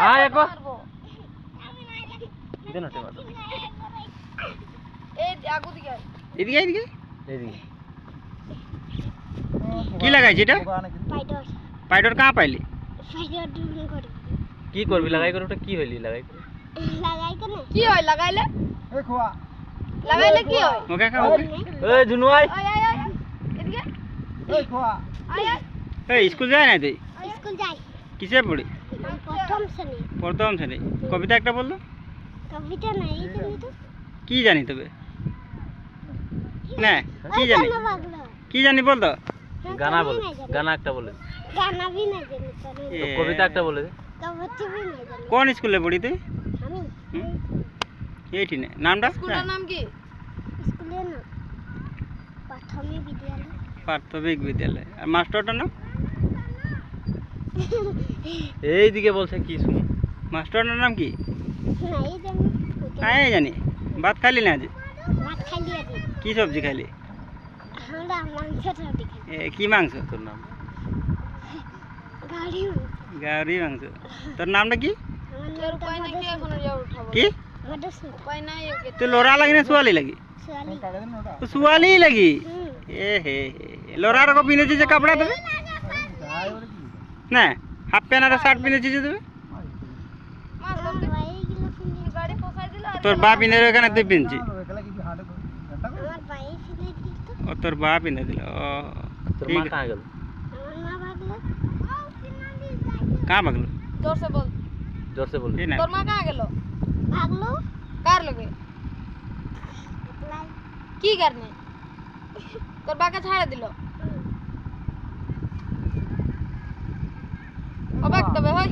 আয় একো দেন ওটা মারো এই আগু দিকে এদিকে এদিকে এদিকে কি লাগাইছিস এটা পাইডর পাইডর কাঁ পাইলি পাইডর ডুল করে কি করবি লাগাই করে ওটা কি হইলি লাগাই করে লাগাই কেন কি হয় লাগাইলে এই খোয়া লাগাইলে কি হয় ওকে খা ওকে এই জুনু আয় আয় আয় আয় এদিকে এই খোয়া আয় আয় এই স্কুল যায় না তুই স্কুল যাই কিসে পড়ি প্রথম শ্রেণী প্রথম শ্রেণী কবিতা একটা বলতো কবিতা নাই তুমি তো কি জানি তবে না কি জানি কি জানি বলতো গানা বল গানা একটা বলে গানা भी नहीं জানি তো কবিতা একটা বলে দে কবিতা भी नहीं জানি কোন স্কুলে পড়ি তুই আমি এইটি না নামটা স্কুলের নাম কি স্কুলের নাম প্রাথমিক বিদ্যালয় প্রাথমিক বিদ্যালয় আর মাস্টারটার নাম এইদিকে বলছে কি শুন মাস্টারটার নাম কি নাই জানি হ্যাঁ জানি ভাত খাইলি না আজ ভাত খাইলি আদি কি সবজি খাইলি আমরা মাংস খাই কি মাংস তোর নাম গাড়ি গাড়ি মাংস তোর নামটা কি আমার উপায় নাই কি এখন যাও উঠাবো কি মধুসূদন উপায় নাই তুই লোরা লাগি না সুয়ালি লাগি সোয়ালি কাটে দেন ওটা তো সুয়ালি লাগি এ হে লোরার কো পিনেছি যে কাপড়া দেবে যাই ওরে কি না হাফ প্যান্ট আর শার্ট পিনেছি যে দেবে গাড়ি পোষাই দিল তোর বাপ পিনে এখানে তুই পিনছি একলা কি হাঁটে তো ঘন্টা করে আমার ভাই ফিরে দিল তো ও তোর বাপ পিনে দিল ও তোর ঠিক মা কাঁ গেল আমার মা ভাগলো কাঁ ভাগলো जोर से बोल জোরসে বল এই না তোর মা कहां गेलो भागलो कार लगे की करने তোর বাকা ছাড়া দিল অবাক তবে হয়